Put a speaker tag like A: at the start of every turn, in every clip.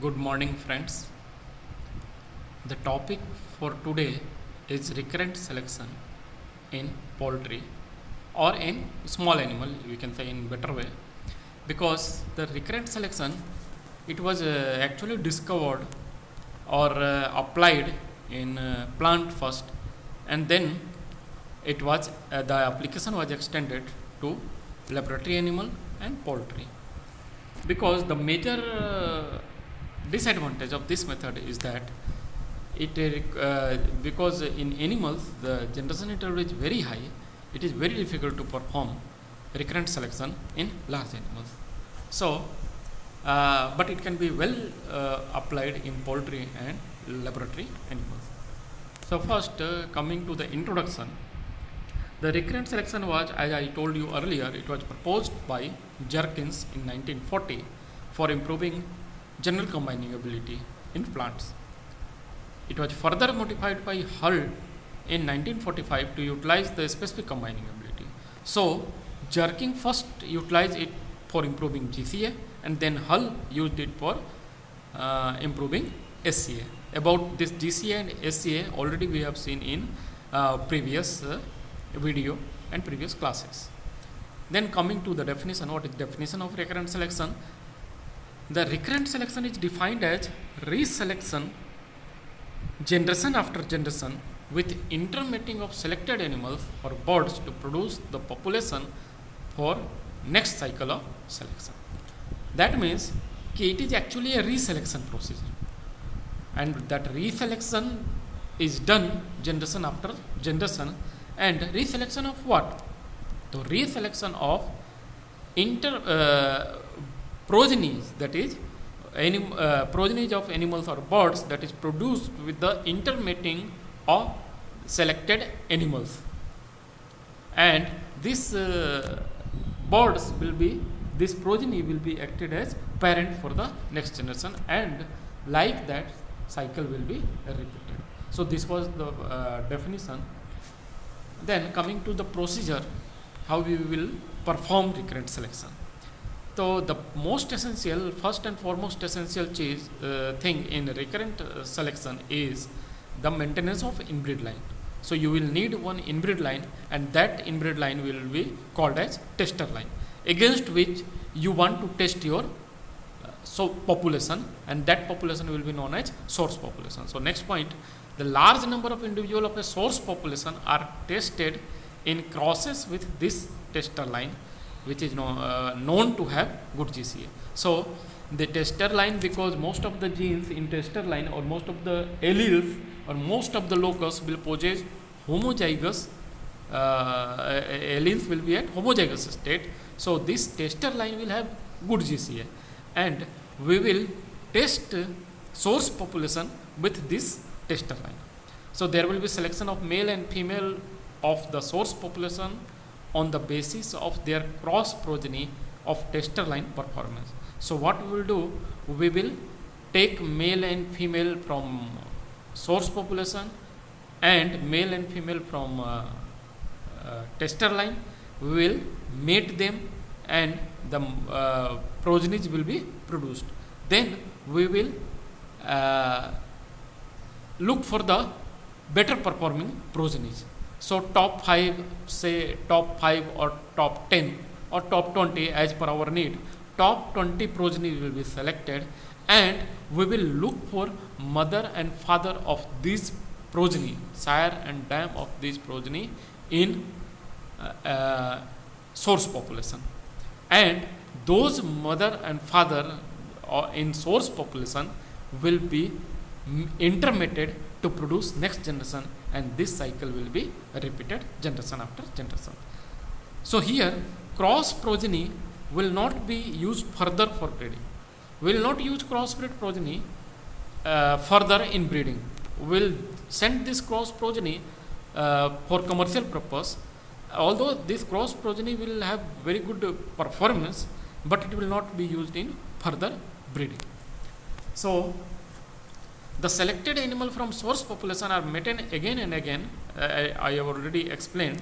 A: Good morning, friends. The topic for today is recurrent selection in poultry or in small animal, we can say in better way, because the recurrent selection it was actually discovered or applied in plant first, and then it was the application was extended to laboratory animal and poultry, because the major disadvantage of this method is that because in animals the generation interval is very high, it is very difficult to perform recurrent selection in large animals. So but it can be well applied in poultry and laboratory animals. So first, coming to the introduction, the recurrent selection was, as I told you earlier, it was proposed by Jerkins in 1940 for improving general combining ability in plants. It was further modified by Hull in 1945 to utilize the specific combining ability. So Jerkins first utilized it for improving GCA, and then Hull used it for improving SCA. About this GCA and SCA already we have seen in previous video and previous classes. Then coming to the definition, what is definition of recurrent selection? The recurrent selection is defined as reselection generation after generation with intermating of selected animals or birds to produce the population for next cycle of selection. That means it is actually a reselection procedure, and that reselection is done generation after generation. And reselection of what? The reselection of progenies, that is progenies of animals or birds that is produced with the intermating of selected animals, and this birds will be, this progeny will be acted as parent for the next generation, and like that cycle will be repeated. So this was the definition. Then coming to the procedure, how we will perform recurrent selection. So the most essential, first and foremost essential thing in recurrent selection is the maintenance of inbreed line. So you will need one inbreed line, and that inbreed line will be called as tester line, against which you want to test your population, and that population will be known as source population. So next point, the large number of individual of a source population are tested in crosses with this tester line, which is known to have good GCA. So the tester line, because most of the genes in tester line or most of the alleles or most of the locus will possess homozygous alleles will be at homozygous state. So this tester line will have good GCA, and we will test source population with this tester line. So there will be selection of male and female of the source population on the basis of their cross progeny of tester line performance. So what we will do, we will take male and female from source population and male and female from tester line. We will mate them, and the progenies will be produced. Then we will look for the better performing progenies. So top 5, say top 5 or top 10 or top 20 as per our need, top 20 progeny will be selected, and we will look for mother and father of these progeny, sire and dam of these progeny in source population, and those mother and father in source population will be intermated to produce next generation, and this cycle will be repeated generation after generation. So here cross progeny will not be used further for breeding. We will not use crossbred progeny further in breeding. We will send this cross progeny for commercial purpose, although this cross progeny will have very good performance, but it will not be used in further breeding. So the selected animal from source population are mated again and again. I have already explained.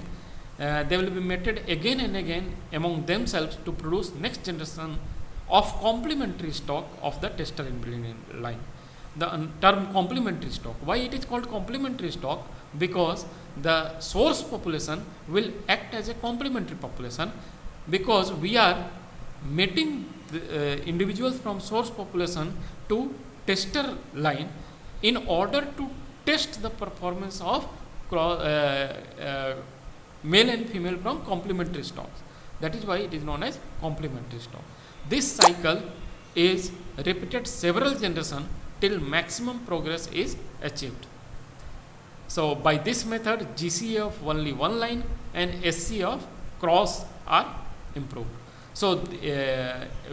A: They will be mated again and again among themselves to produce next generation of complementary stock of the tester inbreeding line. The term complementary stock, why it is called complementary stock? Because the source population will act as a complementary population, because we are mating the, individuals from source population to tester line in order to test the performance of male and female from complementary stocks. That is why it is known as complementary stock. This cycle is repeated several generations till maximum progress is achieved. So by this method, GCA of only one line and SC of cross are improved. So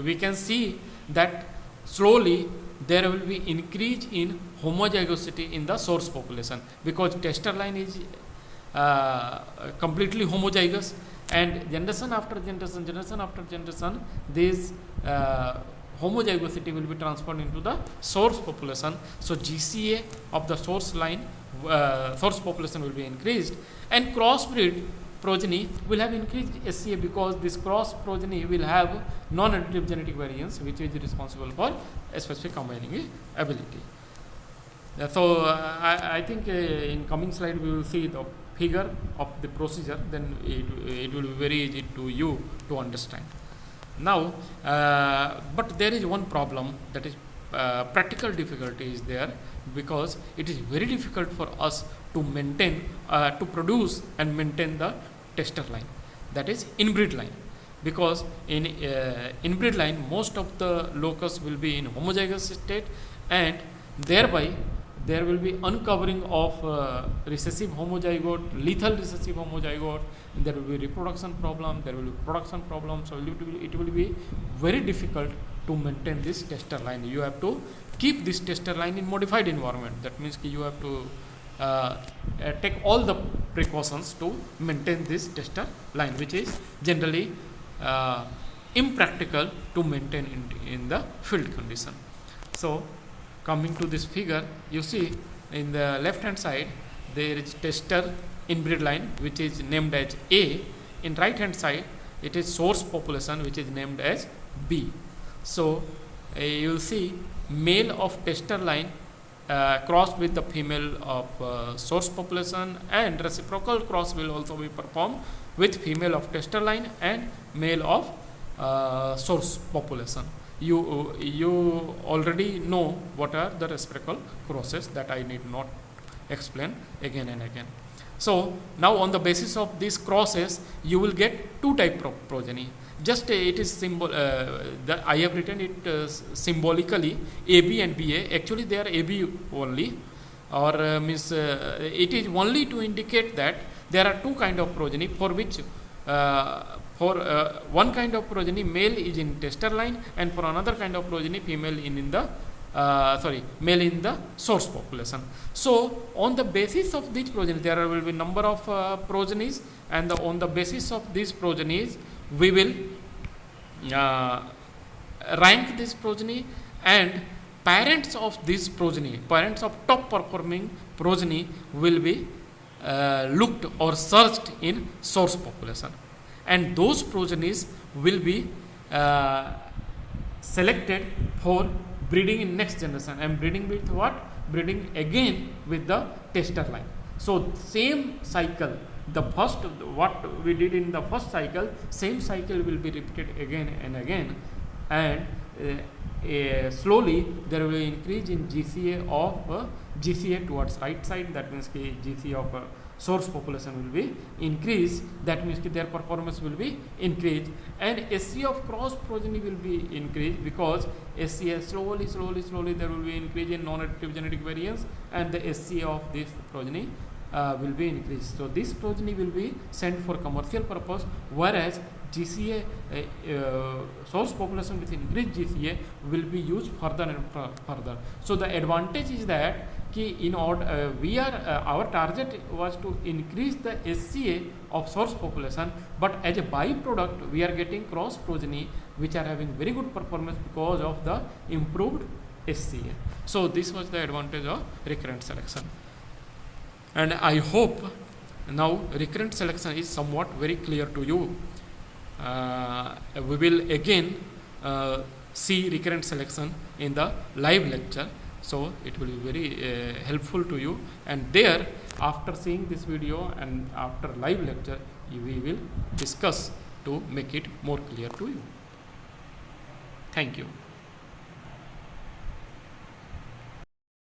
A: we can see that slowly there will be increase in homozygosity in the source population, because tester line is completely homozygous, and generation after generation, this homozygosity will be transferred into the source population. So GCA of the source line, source population will be increased, and crossbreed progeny will have increased SCA, because this cross progeny will have non-additive genetic variance, which is responsible for a specific combining ability. So I think in coming slide we will see the figure of the procedure, then it will be very easy to you to understand. Now, but there is one problem, that is practical difficulty is there, because it is very difficult for us to maintain, to produce and maintain the tester line, that is inbreed line, because in inbreed line most of the locus will be in homozygous state, and thereby there will be uncovering of recessive homozygote, lethal recessive homozygote, there will be reproduction problem, there will be production problem. So it will be very difficult to maintain this tester line. You have to keep this tester line in modified environment. That means you have to take all the precautions to maintain this tester line, which is generally impractical to maintain in the field condition. So coming to this figure, you see in the left hand side there is tester inbreed line, which is named as A. In right hand side it is source population, which is named as B. So you will see male of tester line crossed with the female of source population, and reciprocal cross will also be performed with female of tester line and male of source population. You already know what are the reciprocal crosses, that I need not explain again and again. So now on the basis of these crosses you will get two type of progeny. Just it is symbol, I have written it symbolically AB and BA. Actually they are AB only, or means it is only to indicate that there are two kind of progeny, for which for one kind of progeny male is in tester line, and for another kind of progeny female in the male in the source population. So on the basis of these progeny there will be number of progenies, and on the basis of these progenies we will rank this progeny, and parents of this progeny, parents of top performing progeny will be looked or searched in source population, and those progenies will be selected for breeding in next generation. And breeding with what? Breeding again with the tester line. So same cycle, the first, what we did in the first cycle, same cycle will be repeated again and again, and slowly there will be increase in GCA of GCA towards right side. That means GCA of source population will be increased, that means their performance will be increased, and SC of cross progeny will be increased, because SCA slowly there will be increase in non-additive genetic variance, and the SC of this progeny will be increased. So this progeny will be sent for commercial purpose, whereas GCA source population with increased GCA will be used further and further. So the advantage is that in order we are our target was to increase the SCA of source population, but as a byproduct we are getting cross progeny which are having very good performance because of the improved SCA. So this was the advantage of recurrent selection, and I hope now recurrent selection is somewhat very clear to you. We will again see recurrent selection in the live lecture. So it will be very helpful to you, and there after seeing this video and after live lecture we will discuss to make it more clear to you. Thank you.